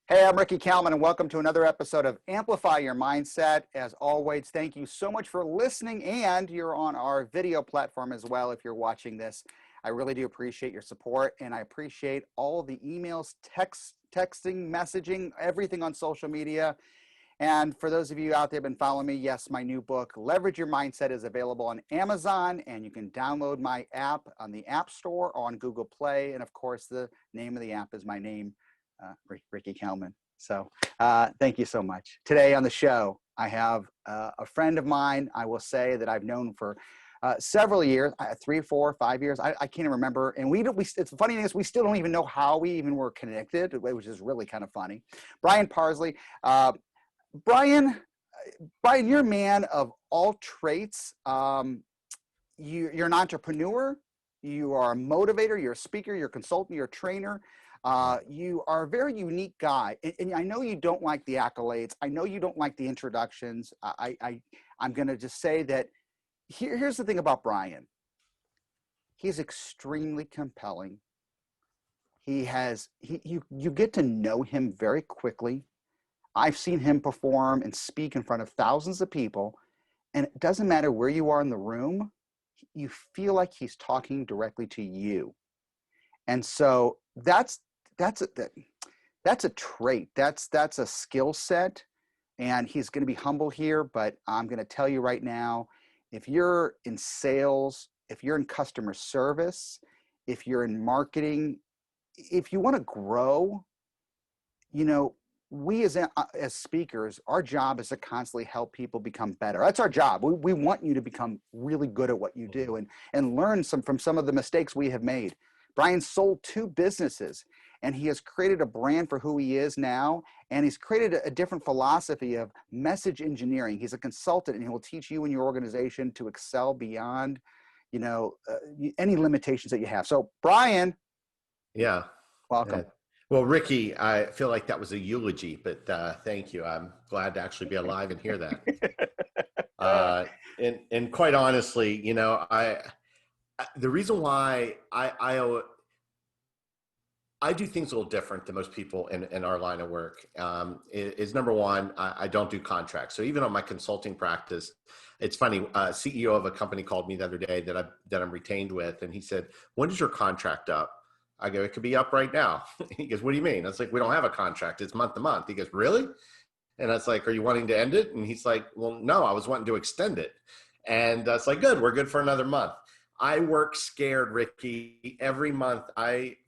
Hey, I'm Ricky Kalmon, and welcome to another episode of Amplify Your Mindset. As always, thank you so much for listening, and you're on our video platform as well if you're watching this. I really do appreciate your support, and I appreciate all of the emails, texting, messaging, everything on social media. And for those of you out there who've been following me, yes, my new book, Leverage Your Mindset, is available on Amazon, and you can download my app on the App Store or on Google Play. And of course, the name of the app is my name, Ricky Kalmon. So thank you so much. Today on the show, I have a friend of mine, I will say, that I've known for several years, 3, 4, 5 years. I can't even remember. And it's the funny thing is we still don't even know how we even were connected, which is really kind of funny. Brian Parsley. Brian, you're a man of all traits. You're an entrepreneur. You are a motivator. You're a speaker. You're a consultant. You're a trainer. You are a very unique guy. And I know you don't like the accolades. I know you don't like the introductions. I'm going to just say that here's the thing about Brian. He's extremely compelling. You get to know him very quickly. I've seen him perform and speak in front of thousands of people, and it doesn't matter where you are in the room, you feel like he's talking directly to you. And so that's a trait. That's a skill set, and he's going to be humble here, but I'm going to tell you right now, if you're in sales, if you're in customer service, if you're in marketing, if you want to grow, we as speakers, our job is to constantly help people become better. That's our job. We want you to become really good at what you do and learn from some of the mistakes we have made. Brian sold 2 businesses, and he has created a brand for who he is now, and he's created a different philosophy of message engineering. He's a consultant, and he will teach you and your organization to excel beyond, any limitations that you have. So, Brian. Yeah. Welcome. Well, Ricky, I feel like that was a eulogy, but thank you. I'm glad to actually be alive and hear that. And quite honestly, the reason why I do things a little different than most people in our line of work is number one, I don't do contracts. So even on my consulting practice, it's funny, CEO of a company called me the other day that I'm retained with, and he said, "When is your contract up?" I go, "It could be up right now." He goes, "What do you mean?" I was like, "We don't have a contract. It's month to month." He goes, "Really?" And I was like, "Are you wanting to end it?" And he's like, "Well, no, I was wanting to extend it." And I was like, "Good, we're good for another month." I work scared, Ricky, every month.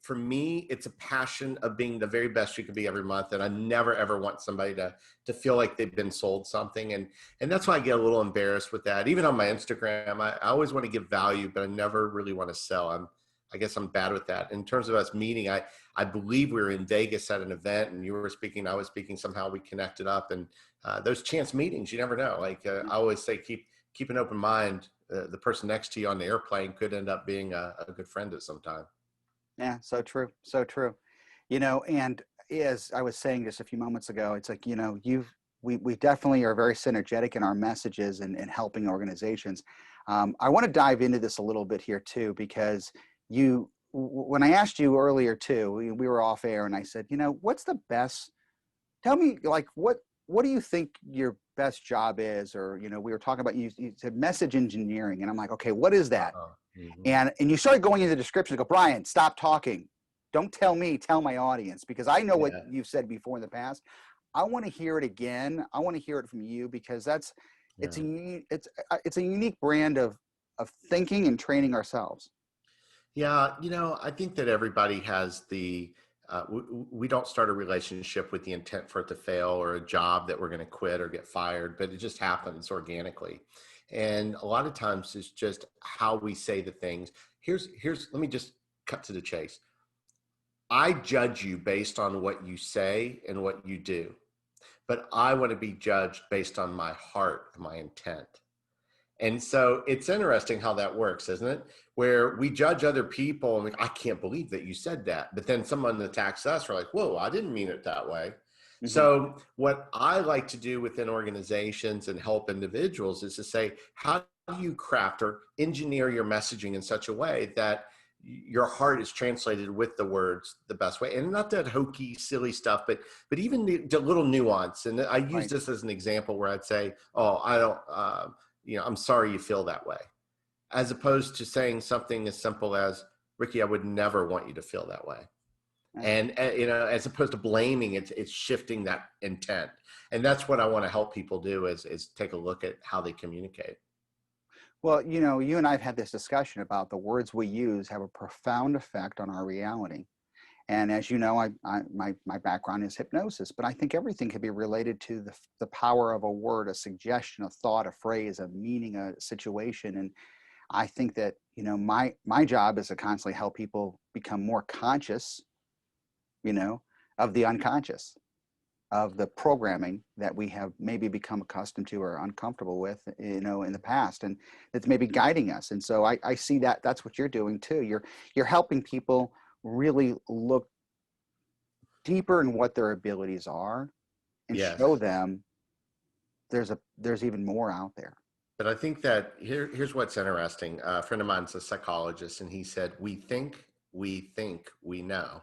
For me, it's a passion of being the very best you can be every month. And I never, ever want somebody to feel like they've been sold something. And that's why I get a little embarrassed with that. Even on my Instagram, I always want to give value, but I never really want to sell. I guess I'm bad with that. In terms of us meeting, I believe we were in Vegas at an event, and you were speaking, I was speaking, somehow we connected up. And those chance meetings, you never know. Like I always say, keep an open mind. The person next to you on the airplane could end up being a good friend at some time. Yeah, so true. So true. And as I was saying just a few moments ago, it's like, we definitely are very synergetic in our messages and helping organizations. I want to dive into this a little bit here too, because when I asked you earlier too, we were off air, and I said, what's the best, tell me, like, what do you think your best job is? Or, we were talking about, you said message engineering, and I'm like, okay, what is that? And you started going into the description and go, "Brian, stop talking. Don't tell me, tell my audience," because I know what you've said before in the past. I want to hear it again. I want to hear it from you, because it's a unique brand of thinking and training ourselves. Yeah, I think that everybody has we don't start a relationship with the intent for it to fail, or a job that we're going to quit or get fired, but it just happens organically. And a lot of times it's just how we say the things. Let me just cut to the chase. I judge you based on what you say and what you do, but I want to be judged based on my heart and my intent. And so it's interesting how that works, isn't it? Where we judge other people and like, "I can't believe that you said that." But then someone attacks us, we're like, "Whoa, I didn't mean it that way." Mm-hmm. So what I like to do within organizations and help individuals is to say, how do you craft or engineer your messaging in such a way that your heart is translated with the words the best way. And not that hokey, silly stuff, but even the little nuance. And I use Right. this as an example where I'd say, oh, I don't, I'm sorry you feel that way. As opposed to saying something as simple as, Ricky, I would never want you to feel that way. And as opposed to blaming, it's shifting that intent. And that's what I want to help people do is take a look at how they communicate. Well, you and I have had this discussion about the words we use have a profound effect on our reality. And as you know, my background is hypnosis, but I think everything can be related to the power of a word, a suggestion, a thought, a phrase, a meaning, a situation. And I think that, my job is to constantly help people become more conscious, of the unconscious, of the programming that we have maybe become accustomed to or uncomfortable with, in the past, and it's maybe guiding us. And so I see that that's what you're doing too. You're helping people really look deeper in what their abilities are and show Yes. them there's even more out there. But I think that here's what's interesting. A friend of mine's a psychologist, and he said, we think we know.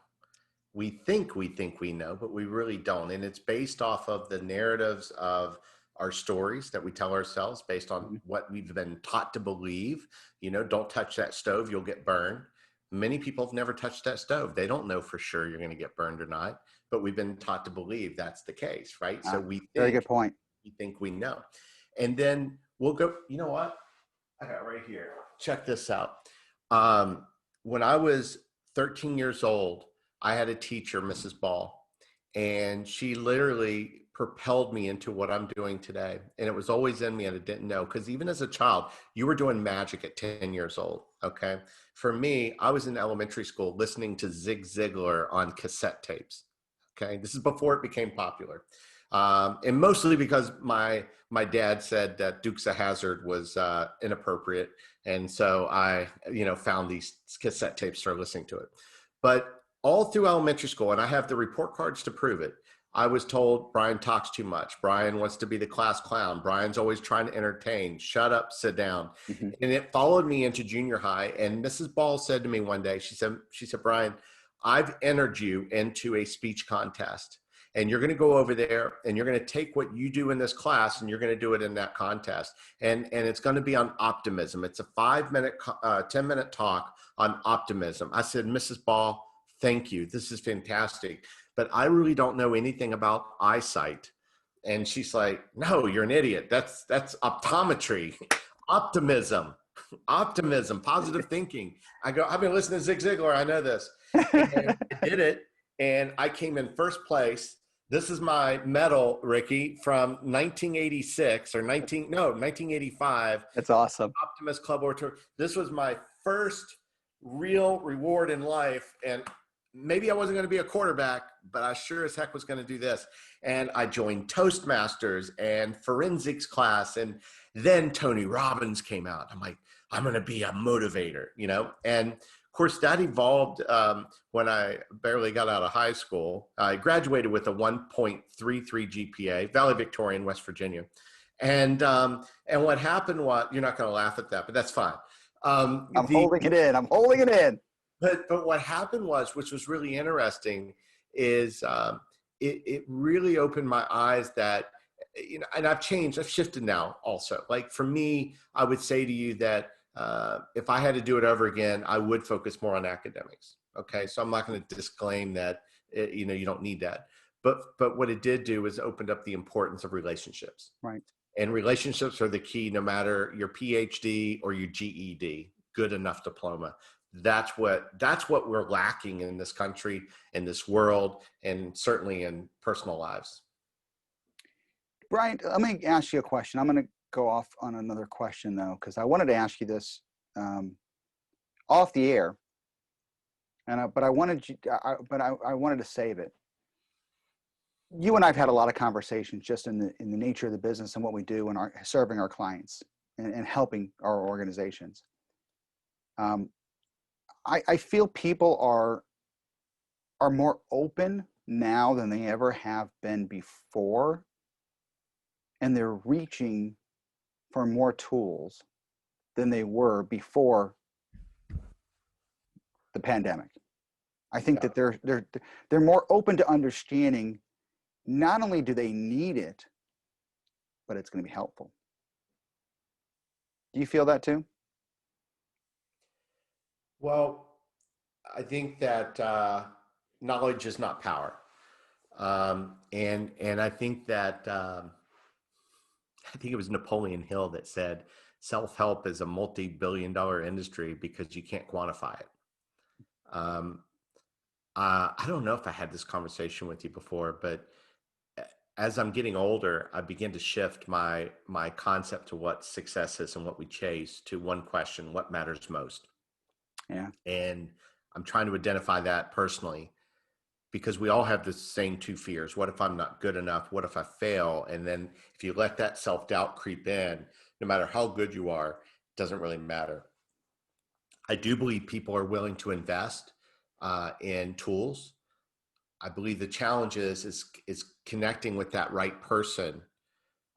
We think we know, but we really don't. And it's based off of the narratives of our stories that we tell ourselves based on Mhm. what we've been taught to believe. Don't touch that stove, you'll get burned. Many people have never touched that stove. They don't know for sure you're going to get burned or not, but we've been taught to believe that's the case, right? So Very good point. we think we know. And then we'll go, you know what? I got right here. Check this out. When I was 13 years old, I had a teacher, Mrs. Ball, and she literally propelled me into what I'm doing today. And it was always in me and I didn't know, because even as a child, you were doing magic at 10 years old. Okay. For me, I was in elementary school listening to Zig Ziglar on cassette tapes. Okay. This is before it became popular. And mostly because my dad said that Dukes of Hazzard was inappropriate. And so I, found these cassette tapes, started listening to it. But all through elementary school, and I have the report cards to prove it, I was told Brian talks too much. Brian wants to be the class clown. Brian's always trying to entertain. Shut up, sit down. Mhm. And it followed me into junior high. And Mrs. Ball said to me one day, she said, Brian, I've entered you into a speech contest. And you're going to go over there and you're going to take what you do in this class and you're going to do it in that contest. And it's going to be on optimism. It's a 5-minute, 10-minute talk on optimism. I said, Mrs. Ball, thank you. This is fantastic. But I really don't know anything about eyesight. And she's like, no, you're an idiot. That's optometry, optimism, positive thinking. I go, I've been listening to Zig Ziglar. I know this. And I did it. And I came in first place. This is my medal, Ricky, from 1986 or 1985. That's awesome. Optimist Club Orator. This was my first real reward in life. And maybe I wasn't going to be a quarterback, but I sure as heck was going to do this. And I joined Toastmasters and forensics class. And then Tony Robbins came out. I'm like, I'm going to be a motivator, And of course, that evolved when I barely got out of high school. I graduated with a 1.33 GPA, valedictorian, West Virginia. And what happened was, you're not going to laugh at that, but that's fine. I'm holding it in. I'm holding it in. But what happened was, which was really interesting, is it really opened my eyes that, and I've shifted now also. Like for me, I would say to you that if I had to do it over again, I would focus more on academics. Okay. So I'm not going to disclaim that, you don't need that. But what it did do is opened up the importance of relationships. Right. And relationships are the key, no matter your PhD or your GED, good enough diploma. That's what we're lacking in this country, in this world, and certainly in personal lives. Brian, let me ask you a question. I'm going to go off on another question though, because I wanted to ask you this off the air, but I wanted to save it. You and I've had a lot of conversations just in the nature of the business and what we do and serving our clients and helping our organizations. I feel people are more open now than they ever have been before, and they're reaching for more tools than they were before the pandemic. I think Yeah. that they're more open to understanding not only do they need it, but it's going to be helpful. Do you feel that too? Well, I think that knowledge is not power. And I think that I think it was Napoleon Hill that said self-help is a multi-billion-dollar industry because you can't quantify it. Um, I don't know if I had this conversation with you before, but as I'm getting older, I begin to shift my concept to what success is and what we chase to one question: what matters most? Yeah. And I'm trying to identify that personally, because we all have the same two fears. What if I'm not good enough? What if I fail? And then if you let that self-doubt creep in, no matter how good you are, it doesn't really matter. I do believe people are willing to invest in tools. I believe the challenge is connecting with that right person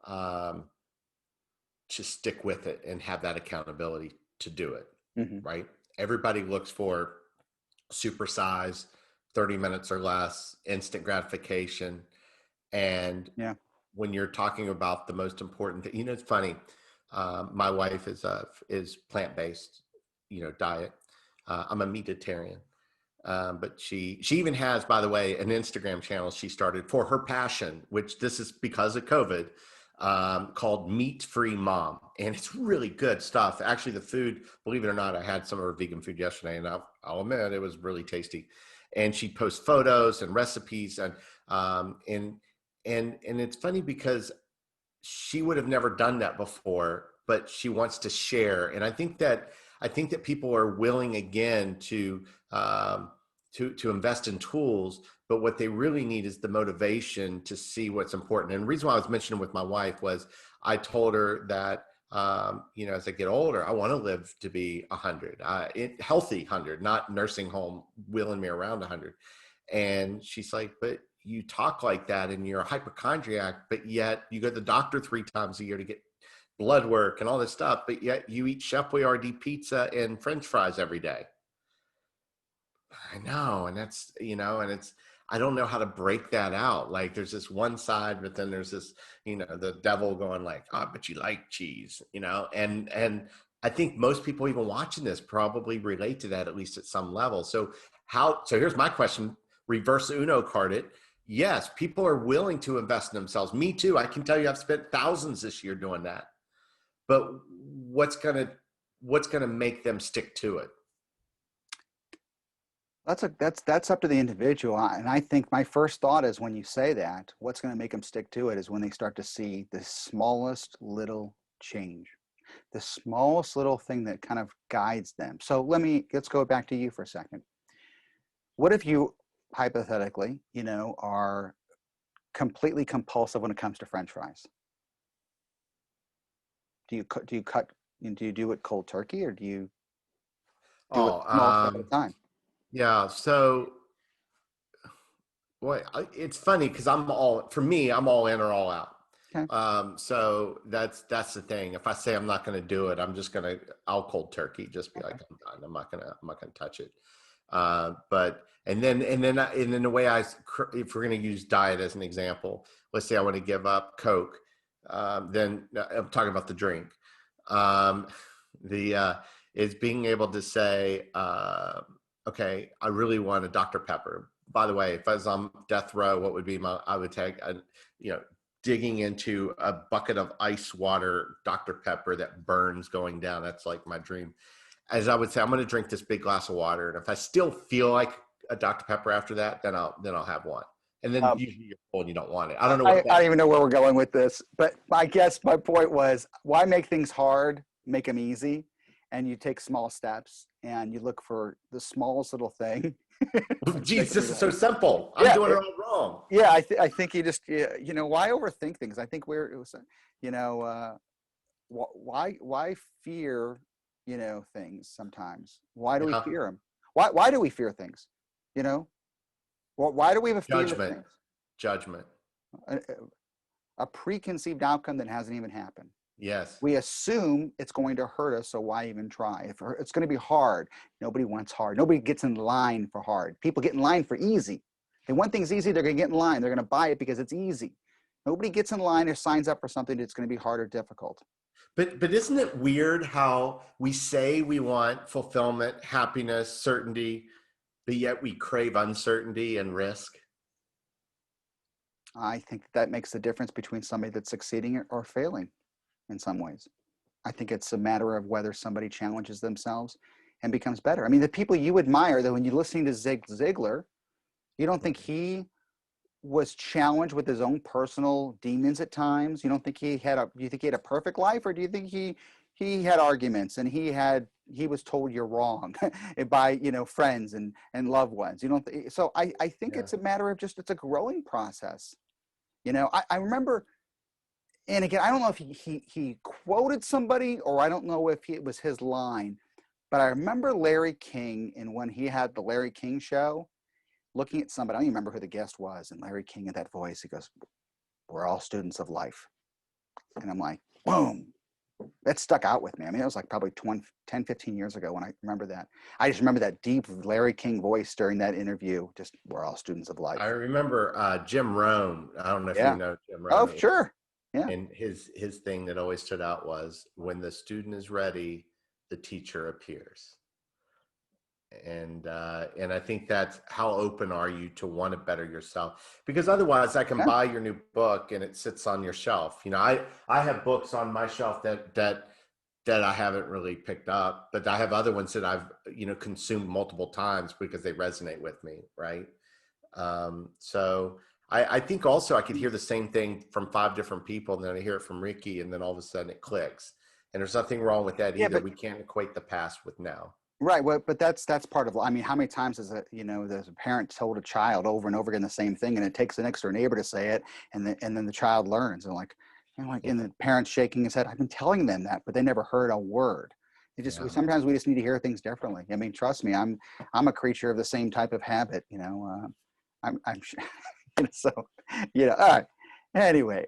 um, to stick with it and have that accountability to do it, Hmm. right? Everybody looks for supersize, 30 minutes or less, instant gratification. And Yeah. when you're talking about the most important thing, it's funny. My wife is plant-based, diet. I'm a meatitarian. But she even has, by the way, an Instagram channel she started for her passion, which this is because of COVID, called Meat Free Mom. And it's really good stuff. Actually, the food, believe it or not, I had some of her vegan food yesterday, and I'll admit it was really tasty. And she posts photos and recipes, um, and and it's funny because she would have never done that before, but she wants to share. And I think that people are willing again to invest in tools, but what they really need is the motivation to see what's important. And the reason why I was mentioning with my wife was I told her that as I get older, I want to live to be 100, healthy 100, not nursing home wheeling me around 100. And she's like, but you talk like that and you're a hypochondriac, but yet you go to the doctor 3 times a year to get blood work and all this stuff, but yet you eat Chef Boyardee pizza and French fries every day. I know. And I don't know how to break that out. Like there's this one side, but then there's this, the devil going like, oh, but you like cheese, and I think most people even watching this probably relate to that at least at some level. So here's my question, reverse Uno card it. Yes, people are willing to invest in themselves. Me too. I can tell you I've spent thousands this year doing that. But what's gonna make them stick to it? That's up to the individual. And I think my first thought is when you say that, what's going to make them stick to it is when they start to see the smallest little change, the smallest little thing that kind of guides them. So let's go back to you for a second. What if you hypothetically, are completely compulsive when it comes to French fries? Do you do it cold turkey, or do you do it Oh, small step at a time? yeah. So, boy, it's funny because I'm all in or all out. Okay. So that's the thing. If I say I'm not going to do it, I'll cold turkey, just be Okay. like, I'm done. I'm not gonna touch it. But and then the way if we're going to use diet as an example, let's say I want to give up Coke, then I'm talking about the drink. Um, the is being able to say, okay, I really want a Dr. Pepper. By the way, if I was on death row, what would be I would take, digging into a bucket of ice water Dr. Pepper that burns going down. That's like my dream. As I would say, I'm going to drink this big glass of water, and if I still feel like a Dr. Pepper after that, then I'll have one. And then Um, usually you're full and you don't want it. I don't know I what that. don't even know where we're going with this, but I guess my point was, why make things hard? Make them easy, and you take small steps, and you look for the smallest little thing. Geez, this is so simple. I'm Yeah, doing it all wrong. yeah. I think you just, why overthink things? I think you know, why fear, things sometimes? Why do we Yeah. fear them? Why do we fear things? You know, why do we have a fear of Judgment. things? Judgment. A, a preconceived outcome that hasn't even happened. Yes. We assume it's going to hurt us, so why even try? If it's going to be hard, nobody wants hard. Nobody gets in line for hard. People get in line for easy. They want things easy, they're going to get in line. They're going to buy it because it's easy. Nobody gets in line or signs up for something that's going to be hard or difficult. But isn't it weird how we say we want fulfillment, happiness, certainty, but yet we crave uncertainty and risk? I think that makes the difference between somebody that's succeeding or failing in some ways. I think it's a matter of whether somebody challenges themselves and becomes better. I mean, the people you admire, though, when you're listening to Zig Ziglar, you don't think he was challenged with his own personal demons at times? You don't think do you think he had a perfect life, or do you think he had arguments and he was told you're wrong by, friends and loved ones? You don't so I think Yeah. it's a matter of it's a growing process. I remember, and again, I don't know if he quoted somebody, or I don't know if it was his line, but I remember Larry King, and when he had the Larry King show, looking at somebody, I don't even remember who the guest was, and Larry King, in that voice, he goes, "We're all students of life." And I'm like, boom, that stuck out with me. I mean, it was like probably 10, 15 years ago when I remember that. I just remember that deep Larry King voice during that interview. Just, we're all students of life. I remember Jim Rohn. I don't know if you Yeah. know Jim Oh, Rohn. sure. Yeah. And his thing that always stood out was, when the student is ready, the teacher appears. And I think that's, how open are you to want to better yourself? Because otherwise, I can Yeah. buy your new book and it sits on your shelf. I have books on my shelf that I haven't really picked up, but I have other ones that I've consumed multiple times because they resonate with me, right? So I think also I could hear the same thing from 5 different people, and then I hear it from Ricky, and then all of a sudden it clicks. And there's nothing wrong with that Yeah, either. but We can't equate the past with now. right. Well, but that's part of, I mean, how many times is it, there's a parent told a child over and over again the same thing, and it takes the next door neighbor to say it, and then the child learns, and the parent's shaking his head. I've been telling them that, but they never heard a word. Yeah. Sometimes we just need to hear things differently. I mean, trust me, I'm a creature of the same type of habit. I'm so, All right. Anyway,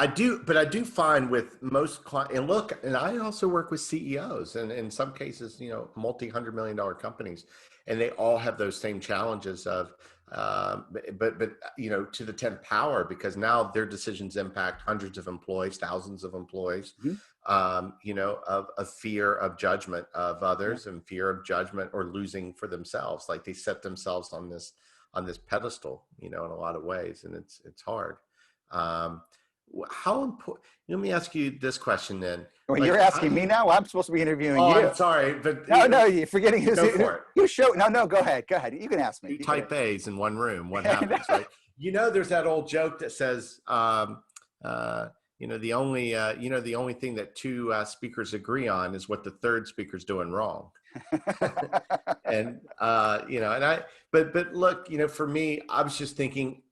I do, but I do find with most clients, and look, and I also work with CEOs, and in some cases, multi-$100 million companies, and they all have those same challenges of, but to the 10th power, because now their decisions impact hundreds of employees, thousands of employees, mhm, of fear of judgment of yeah. others, and fear of judgment or losing for themselves. Like, they set themselves on this pedestal, in a lot of ways, and it's hard. How important? Let me ask you this question then. Well, Like, you're asking me now. I'm supposed to be interviewing oh, you. I'm sorry, but No, you're forgetting go for it. who show. No, go ahead. Go ahead. You can ask me. Two You can. type A's in one room. What happens, right? There's that old joke that says, the only thing that two speakers agree on is what the third speaker's doing wrong. And but look, for me, I was just thinking,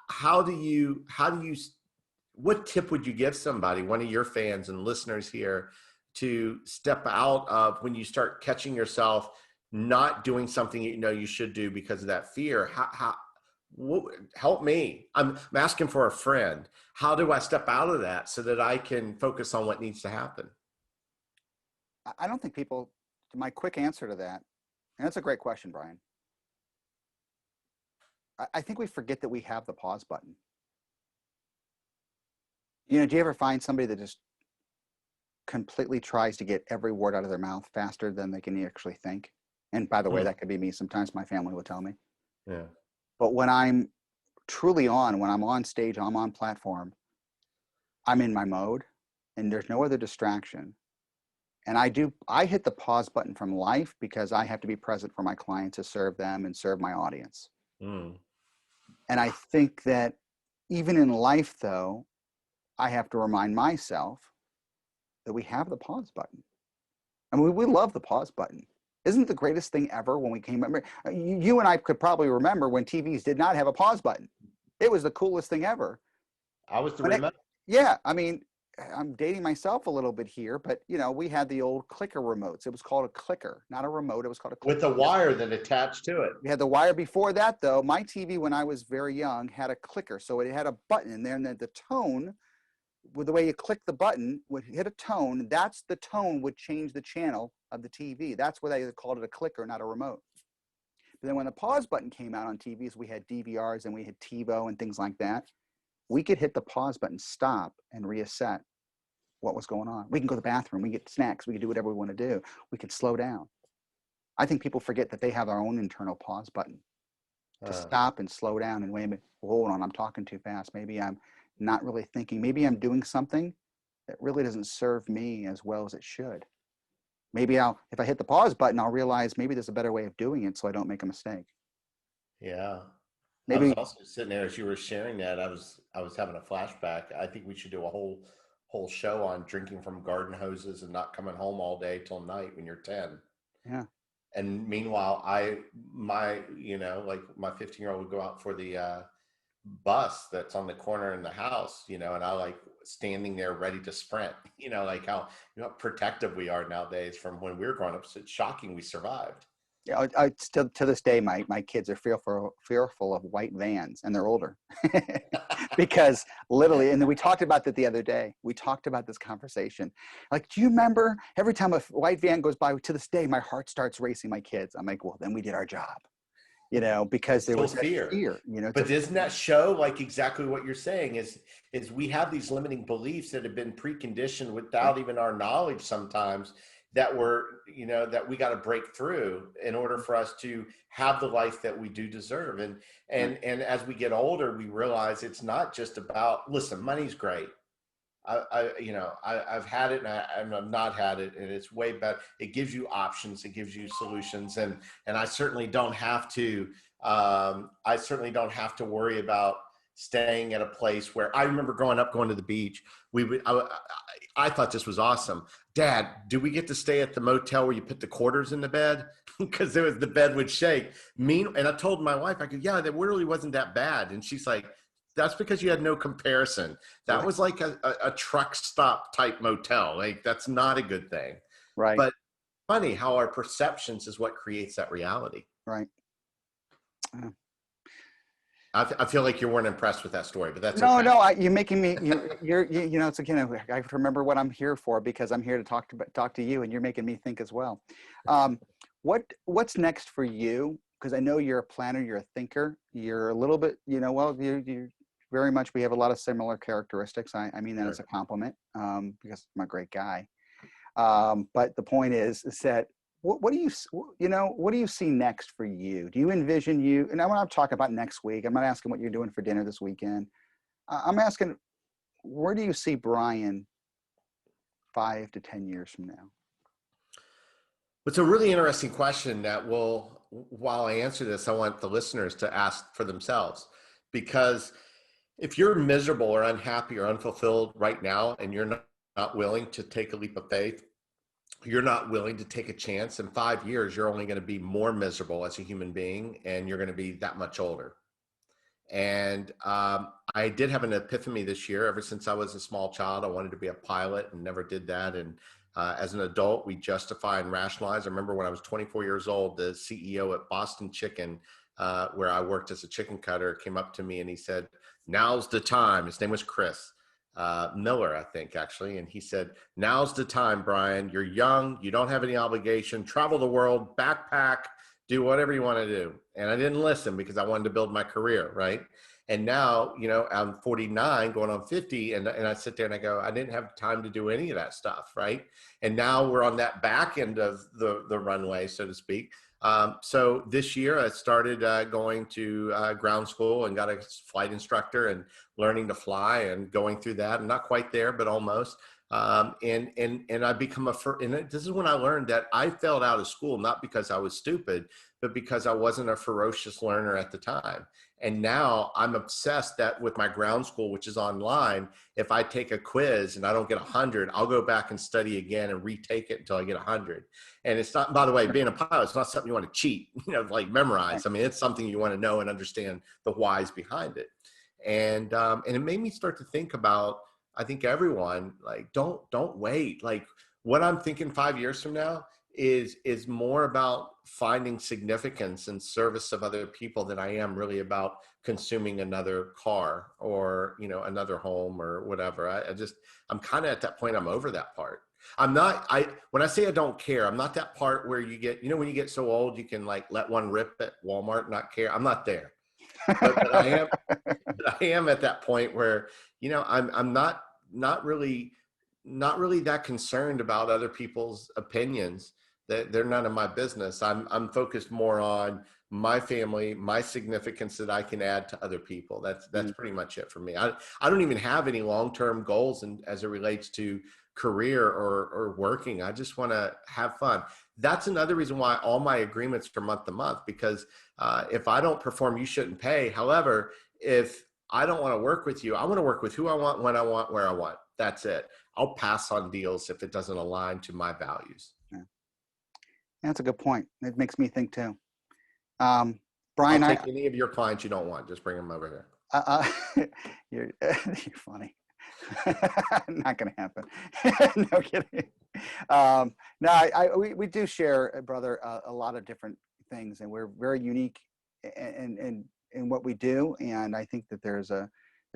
how do you what tip would you give somebody, one of your fans and listeners here, to step out of when you start catching yourself not doing something you should do because of that fear? Help me. I'm asking for a friend. How do I step out of that so that I can focus on what needs to happen? I don't think people. My quick answer to that, and that's a great question, Brian. I think we forget that we have the pause button. Do you ever find somebody that just completely tries to get every word out of their mouth faster than they can actually think? And by the way, that could be me. Sometimes my family will tell me. Yeah. But when I'm truly when I'm on stage, I'm on platform, I'm in my mode, and there's no other distraction. And I hit the pause button from life because I have to be present for my client to serve them and serve my audience. Mm. And I think that even in life, though, I have to remind myself that we have the pause button. I mean, we love the pause button. Isn't it the greatest thing ever when we came? You and I could probably remember when TVs did not have a pause button. It was the coolest thing ever. I was the remote. Yeah, I mean, I'm dating myself a little bit here, but we had the old clicker remotes. It was called a clicker, not a remote. It was called a clicker. With a wire that attached to it. We had the wire before that, though. My TV, when I was very young, had a clicker, so it had a button in there, and then the tone with the way you click the button would hit a tone. That's the tone would change the channel of the TV. That's why they called it a clicker, not a remote. But then when the pause button came out on TVs, we had DVRs and we had TiVo and things like that. We could hit the pause button, stop, and reset what was going on. We can go to the bathroom, we get snacks, we can do whatever we want to do. We could slow down. I think people forget that they have their own internal pause button to stop and slow down and wait a minute, hold on, I'm talking too fast. Maybe I'm not really thinking. Maybe I'm doing something that really doesn't serve me as well as it should. Maybe if I hit the pause button, I'll realize maybe there's a better way of doing it so I don't make a mistake. Yeah. I was Maybe, also sitting there as you were sharing that. I was having a flashback. I think we should do a whole show on drinking from garden hoses and not coming home all day till night when you're 10. yeah. And meanwhile, my 15-year-old would go out for the bus that's on the corner in the house, and I like standing there ready to sprint, like how protective we are nowadays from when we were growing up. So it's shocking we survived. Yeah, I still to this day, my kids are fearful of white vans, and they're older because literally. And then we talked about that the other day. We talked about this conversation. Like, do you remember every time a white van goes by? To this day, my heart starts racing. My kids. I'm like, well, then we did our job, because there was fear. But doesn't that show like exactly what you're saying is we have these limiting beliefs that have been preconditioned without even our knowledge sometimes, that that we got to break through in order for us to have the life that we do deserve. And as we get older, we realize it's not just about, listen, money's great. I've had it and I've not had it, and it's way better. It gives you options, it gives you solutions, and I certainly don't have to. Worry about staying at a place where I remember growing up, going to the beach. I thought this was awesome. Dad, do we get to stay at the motel where you put the quarters in the bed? Because the bed would shake. And I told my wife, I go, yeah, that really wasn't that bad. And she's like, that's because you had no comparison. That was like a truck stop type motel. Like, that's not a good thing. right. But funny how our perceptions is what creates that reality. Right. I feel like you weren't impressed with that story, but that's No, okay. no, you're making me. It's again. I have to remember what I'm here for, because I'm here to talk to you, and you're making me think as well. What's next for you? Because I know you're a planner, you're a thinker, you're a little bit. You very much. We have a lot of similar characteristics. I mean that as a compliment, because I'm a great guy. But the point is that. What do you see next for you? Do you envision you? And I'm not talking about next week. I'm not asking what you're doing for dinner this weekend. I'm asking, where do you see Brian 5 to 10 years from now? It's a really interesting question that while I answer this, I want the listeners to ask for themselves, because if you're miserable or unhappy or unfulfilled right now, and you're not willing to take a leap of faith, you're not willing to take a chance, in 5 years, you're only going to be more miserable as a human being, and you're going to be that much older. And I did have an epiphany this year. Ever since I was a small child, I wanted to be a pilot and never did that. And as an adult, we justify and rationalize. I remember when I was 24 years old, the CEO at Boston Chicken, where I worked as a chicken cutter, came up to me and he said, "Now's the time." His name was Chris Miller, I think, actually. And he said, "Now's the time, Brian. You're young. You don't have any obligation. Travel the world, backpack, do whatever you want to do." And I didn't listen because I wanted to build my career, right? And now, I'm 49 going on 50, and I sit there and I go, I didn't have time to do any of that stuff, right? And now we're on that back end of the runway, so to speak. So this year I started going to ground school and got a flight instructor and learning to fly and going through that. I'm not quite there, but almost. And I become this is when I learned that I failed out of school, not because I was stupid, but because I wasn't a ferocious learner at the time. And now I'm obsessed that with my ground school, which is online, if I take a quiz and I don't get 100, I'll go back and study again and retake it until I get 100. And it's not, by the way, being a pilot, it's not something you want to cheat, like memorize. I mean, it's something you want to know and understand the whys behind it. And it made me start to think about, I think everyone, like, don't wait. Like, what I'm thinking 5 years from now is more about finding significance and service of other people than I am really about consuming another car or, you know, another home or whatever. I'm kind of at that point. I'm over that part. I'm not, when I say I don't care, I'm not that part where you get, you know, when you get so old, you can like let one rip at Walmart, not care. I'm not there, but I am at that point where, you know, I'm not really that concerned about other people's opinions. That they're none of my business. I'm focused more on my family, my significance that I can add to other people. That's pretty much it for me. I don't even have any long-term goals as it relates to career or working. I just want to have fun. That's another reason why all my agreements are month to month, because if I don't perform, you shouldn't pay. However, if I don't want to work with you, I want to work with who I want, when I want, where I want. That's it. I'll pass on deals if it doesn't align to my values. That's a good point. It makes me think too. I'll Brian, take any of your clients you don't want. Just bring them over here. you're funny. Not going to happen. No kidding. No, we do share, brother, a lot of different things, and we're very unique in what we do. And I think that there's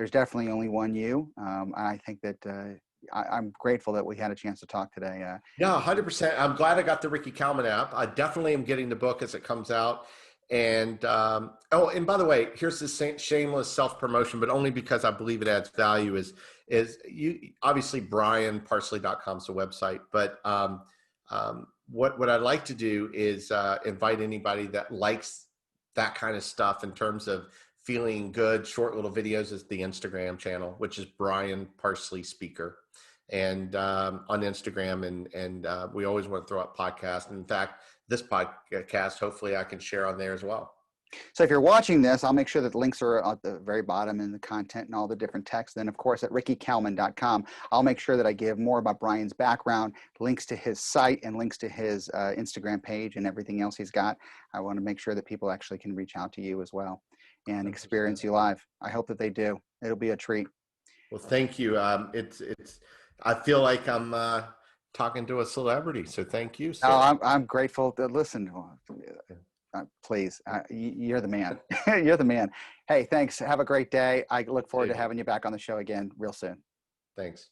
definitely only one you. I think that I'm grateful that we had a chance to talk today. Yeah, 100%. I'm glad I got the Ricky Kalmon app. I definitely am getting the book as it comes out. And and by the way, here's the shameless self-promotion, but only because I believe it adds value. Is you obviously brianparsley.com is the website, but what I'd like to do is invite anybody that likes that kind of stuff in terms of feeling good, short little videos, is the Instagram channel, which is Brian Parsley Speaker. And on Instagram, and we always want to throw up podcasts. And in fact, this podcast, hopefully I can share on there as well. So if you're watching this, I'll make sure that the links are at the very bottom in the content and all the different text. Then, of course, at rickykalmon.com, I'll make sure that I give more about Brian's background, links to his site, and links to his Instagram page and everything else he's got. I want to make sure that people actually can reach out to you as well and experience you live. I hope that they do. It'll be a treat. Well, thank you. I feel like I'm talking to a celebrity, so thank you, sir. No, I'm grateful to listen. Please, you're the man. You're the man. Hey, thanks. Have a great day. I look forward to having you back on the show again real soon. Thanks.